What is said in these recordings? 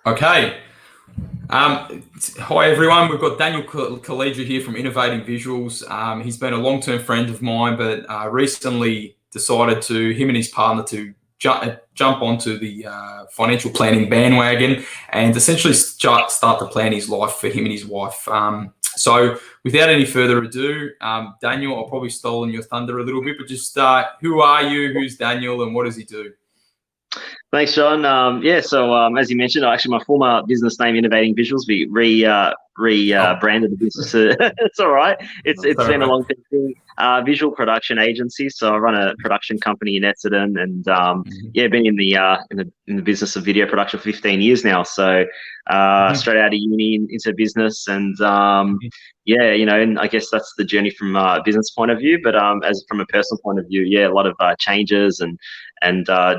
Okay. Hi everyone. We've got Daniel Kaleja here from Innovating Visuals. He's been a long-term friend of mine, but recently decided him and his partner to jump onto the financial planning bandwagon and essentially start to plan his life for him and his wife. So without any further ado, Daniel, I've probably stolen your thunder a little bit, but just who are you? Who's Daniel, and what does he do? Thanks, John. As you mentioned, actually my former business name, Innovating Visuals, we Oh, branded the business. It's all right. It's sorry, been a mate. long time thing. Visual production agency. So I run a production company in Essendon, and been in the business of video production for 15 years now. So Mhm. straight out of uni into business, and and I guess that's the journey from a business point of view. But as from a personal point of view, a lot of changes and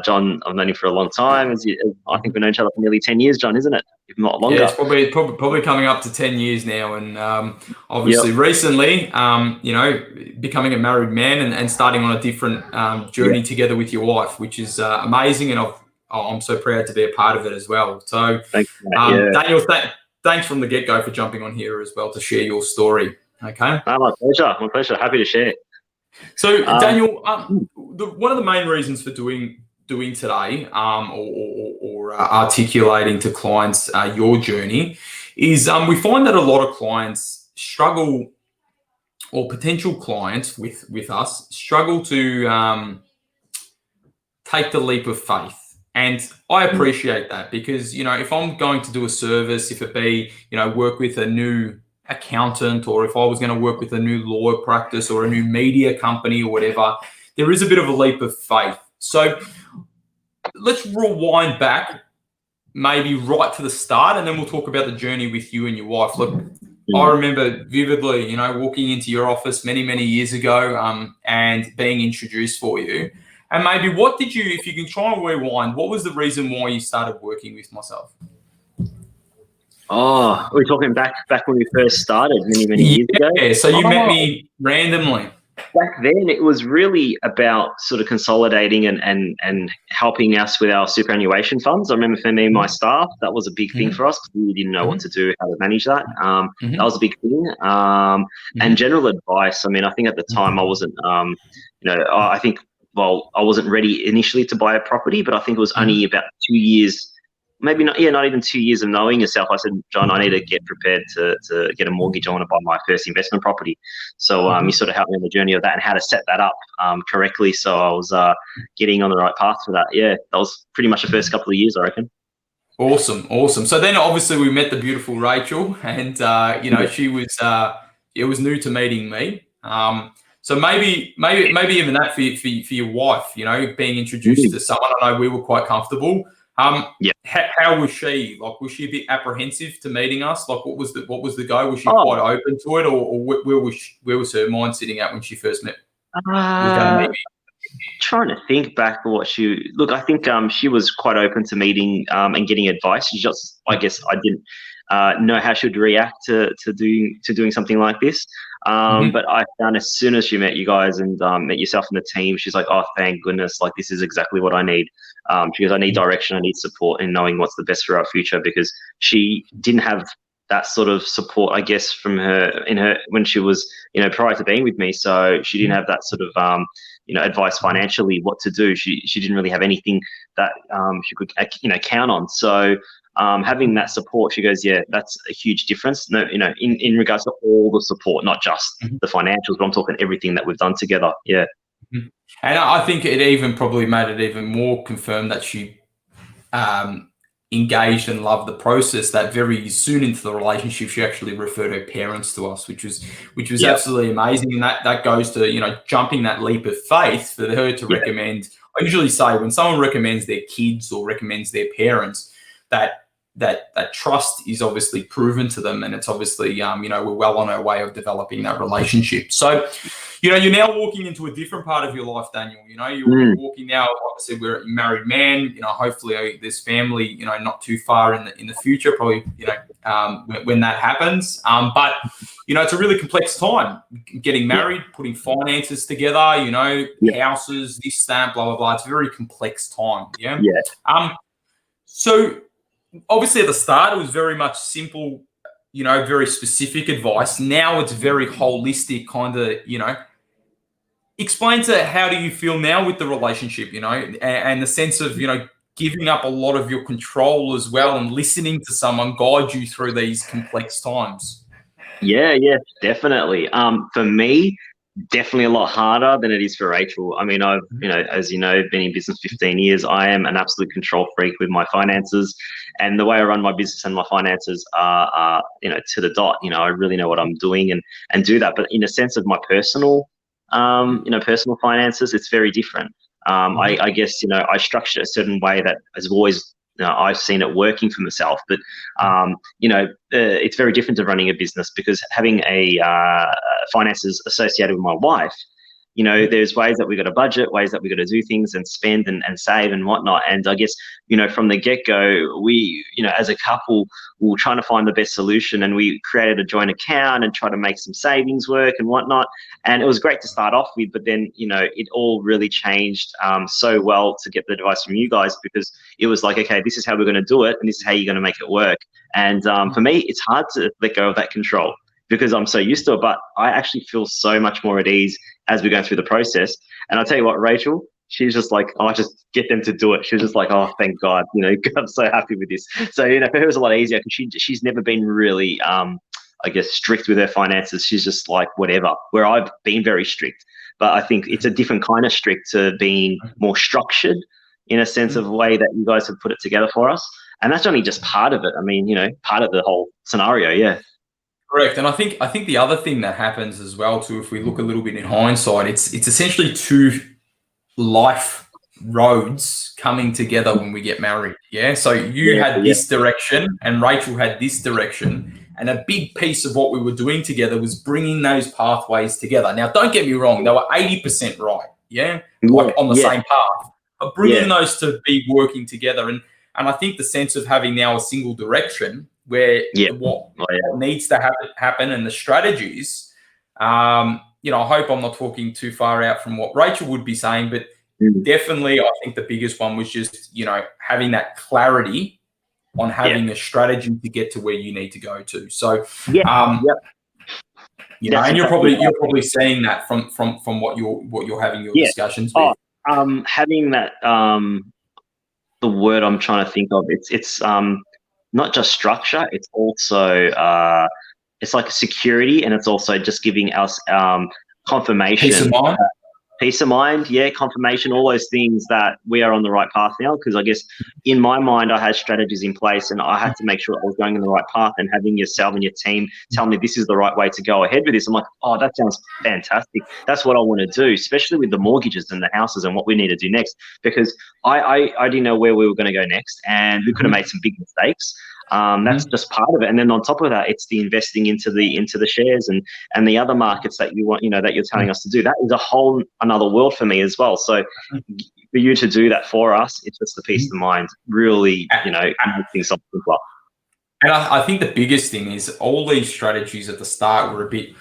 John, I've known you for a long time. I think Mhm. we've known each other for nearly 10 years, John, isn't it? If not Yeah, longer. it's probably coming up to 10 years now, and Yep. obviously recently, becoming a married man and starting on a different Yeah. journey together with your wife, which is amazing, and I'm so proud to be a part of it as well. So, Thanks, mate. Yeah. Daniel, thanks from the get-go for jumping on here as well to share your story. Okay. No, my pleasure. My pleasure. Happy to share. So, Um, Daniel, one of the main reasons for doing today, or articulating to clients your journey, is we find that a lot of clients struggle, or potential clients with us struggle to take the leap of faith. And I appreciate that because, if I'm going to do a service, if it be, work with a new accountant, or if I was going to work with a new law practice or a new media company or whatever, there is a bit of a leap of faith. So let's rewind back, maybe right to the start, and then we'll talk about the journey with you and your wife. Look, I mm. remember vividly, walking into your office many, many years ago, and being introduced for you. And maybe what did you, if you can try and rewind, what was the reason why you started working with myself? Oh, we're talking back when we first started many years ago. Yeah, so you met Oh, me randomly. back then it was really about sort of consolidating and helping us with our superannuation funds. I remember for me and my staff, that was a big thing Mm-hmm, for us because we didn't know what to do, how to manage that. That mm-hmm, was a big thing. And mm-hmm, general advice. I mean, I think at the time I wasn't, I think, well, I wasn't ready initially to buy a property, but I think it was mm-hmm, only about 2 years, maybe not, not even 2 years of knowing yourself. I said, John, I need to get prepared to get a mortgage. I want to buy my first investment property. So you mm-hmm. sort of helped me on the journey of that and how to set that up correctly. So I was getting on the right path for that. Yeah, that was pretty much the first couple of years, I reckon. Awesome, awesome. So then, obviously, we met the beautiful Rachel, and Yeah. she was it was new to meeting me. So maybe even that for your wife, being introduced Mm. to someone. I know we were quite comfortable. Yeah. How was she? Like, was she a bit apprehensive to meeting us? Like, what was the go? Was she quite Oh, open to it, or where was her mind sitting at when she first was going to uh, meet trying to think back for what she look. I think she was quite open to meeting and getting advice. She just, I guess, I didn't know how she would react to doing something like this. me? But I found as soon as she met you guys and met yourself and the team, she's like, "Oh, thank goodness! Like this is exactly what I need." She goes, "I need direction. I need support in knowing what's the best for our future." Because she didn't have that sort of support, I guess, from her in her when she was, prior to being with me. So she didn't have that sort of advice financially what to do. She didn't really have anything that she could count on. So having that support, she goes, yeah, that's a huge difference. No, in regards to all the support, not just Mhm. the financials, but I'm talking everything that we've done together. Yeah. Mhm. And I think it even probably made it even more confirmed that she um, engaged and loved the process. That very soon into the relationship, she actually referred her parents to us, which was Yeah. absolutely amazing. And that goes to jumping that leap of faith for her to Yeah. recommend. I usually say when someone recommends their kids or recommends their parents, that that trust is obviously proven to them, and it's obviously we're well on our way of developing that relationship. So you're now walking into a different part of your life, Daniel. You're Mm. walking now. Like I said, we're a married man. Hopefully there's family. Not too far in the future. Probably, when that happens. But it's a really complex time. Getting Yeah. married, putting finances together. Yeah. Houses, this, that, blah blah blah. It's a very complex time. Yeah. Yeah. So obviously at the start it was very much simple, very specific advice. Now it's very holistic, kind of, explain to how do you feel now with the relationship, and the sense of, giving up a lot of your control as well and listening to someone guide you through these complex times. Yeah, definitely. For me, definitely a lot harder than it is for Rachel. I mean, I've, as you know, been in business 15 years. I am an absolute control freak with my finances, and the way I run my business and my finances are to the dot. I really know what I'm doing and do that. But in a sense of my personal, personal finances, it's very different. I guess, I structure a certain way that has always, I've seen it working for myself, but it's very different to running a business, because having a finances associated with my wife, there's ways that we got to budget, ways that we got to do things and spend and save and whatnot. And I guess, from the get-go, we, as a couple, we were trying to find the best solution, and we created a joint account and try to make some savings work and whatnot. And it was great to start off with, but then, it all really changed so well to get the advice from you guys, because it was like, okay, this is how we're going to do it, and this is how you're going to make it work. And for me, it's hard to let go of that control, because I'm so used to it, but I actually feel so much more at ease as we're going through the process. And I'll tell you what, Rachel, she's just like, oh, just get them to do it. She's just like, oh, thank God, I'm so happy with this. So, for her it was a lot easier, because she's never been really, I guess, strict with her finances. She's just like, whatever, where I've been very strict. But I think it's a different kind of strict to being more structured, in a sense of way that you guys have put it together for us. And that's only just part of it. I mean, part of the whole scenario. Yeah. Correct. And I think the other thing that happens as well too, if we look a little bit in hindsight, it's essentially two life roads coming together when we get married. Yeah. So you had this direction and Rachel had this direction. And a big piece of what we were doing together was bringing those pathways together. Now, don't get me wrong, they were 80% right. Yeah. Like on the same path. But bringing those to be working together. And I think the sense of having now a single direction where what needs to happen and the strategies, I hope I'm not talking too far out from what Rachel would be saying, but definitely I think the biggest one was just, having that clarity on having a strategy to get to where you need to go to. So, and you're probably seeing that from what you're having your discussions with. Having that, the word I'm trying to think of, it's not just structure, it's also it's like security, and it's also just giving us confirmation. Peace of mind, confirmation, all those things that we are on the right path now. Because I guess in my mind, I had strategies in place, and I had to make sure I was going in the right path, and having yourself and your team tell me this is the right way to go ahead with this. I'm like, oh, that sounds fantastic. That's what I want to do, especially with the mortgages and the houses and what we need to do next, because I didn't know where we were going to go next, and we could have made some big mistakes. That's just part of it. And then on top of that, it's the investing into the shares and the other markets that you want, that you're telling us to do. That is a whole another world for me as well. So for you to do that for us, it's just the peace of mind, really, making things simpler. And I think the biggest thing is all these strategies at the start were a bit,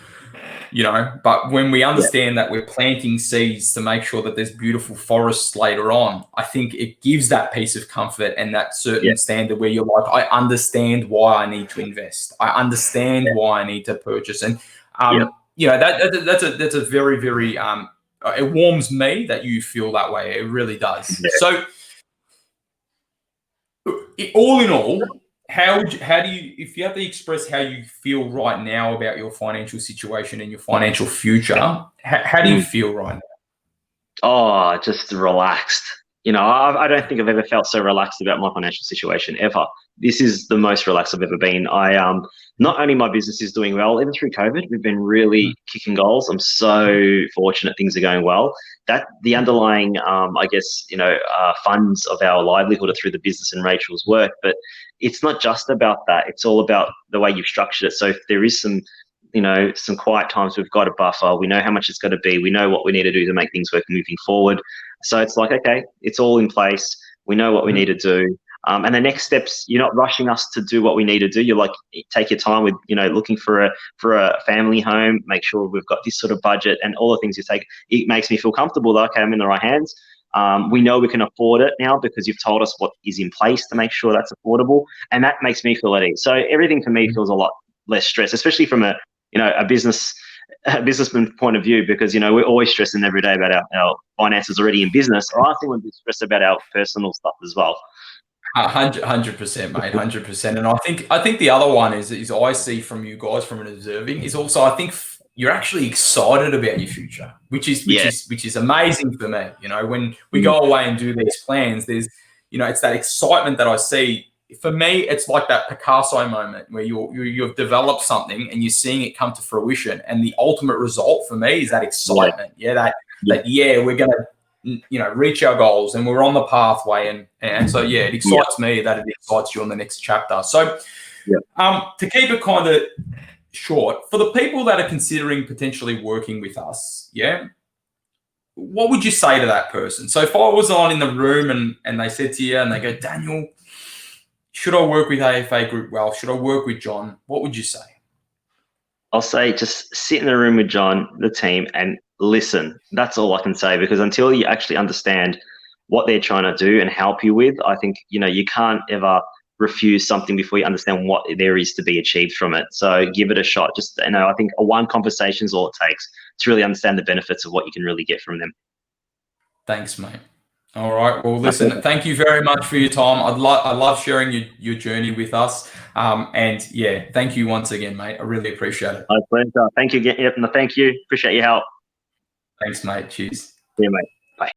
but when we understand that we're planting seeds to make sure that there's beautiful forests later on, I think it gives that piece of comfort and that certain standard where you're like, I understand why I need to invest. I understand why I need to purchase. And, that's a very, very, it warms me that you feel that way. It really does. Yeah. So all in all, how do you, if you have to express how you feel right now about your financial situation and your financial future, how do you feel right now? Oh, just relaxed. I don't think I've ever felt so relaxed about my financial situation ever. This is the most relaxed I've ever been. Not only my business is doing well, even through COVID, we've been really kicking goals. I'm so fortunate things are going well. That the underlying, funds of our livelihood are through the business and Rachel's work. But it's not just about that. It's all about the way you've structured it. So if there is some quiet times, we've got a buffer. We know how much it's going to be. We know what we need to do to make things work moving forward. So it's like, okay, it's all in place. We know what we need to do. And the next steps, you're not rushing us to do what we need to do. You're like, take your time with, looking for a family home, make sure we've got this sort of budget and all the things you take. It makes me feel comfortable that, okay, I'm in the right hands. We know we can afford it now because you've told us what is in place to make sure that's affordable, and that makes me feel at ease. So everything for me feels a lot less stress, especially from a businessman point of view, because we're always stressing every day about our finances already in business. Or I think we're stressed about our personal stuff as well. 100%, mate, 100%. And I think the other one is I see from you guys from an observing is also I think you're actually excited about your future, which is amazing for me. When we go away and do these plans, there's it's that excitement that I see. For me, it's like that Picasso moment where you've developed something and you're seeing it come to fruition, and the ultimate result for me is that excitement. That we're gonna reach our goals and we're on the pathway, and so it excites me that it excites you on the next chapter. So to keep it kind of short, for the people that are considering potentially working with us, what would you say to that person? So if I was on in the room and they said to you and they go, Daniel, should I work with AFA Group Wealth? Should I work with John? What would you say? I'll say just sit in the room with John, the team, and listen. That's all I can say, because until you actually understand what they're trying to do and help you with, I think, you can't ever refuse something before you understand what there is to be achieved from it. So give it a shot. Just, I think one conversation is all it takes to really understand the benefits of what you can really get from them. Thanks, mate. All right. Well, listen, thank you very much for your time. I love sharing your journey with us. And thank you once again, mate. I really appreciate it. My pleasure. Thank you again. Yep, and thank you. Appreciate your help. Thanks, mate. Cheers. See you, mate.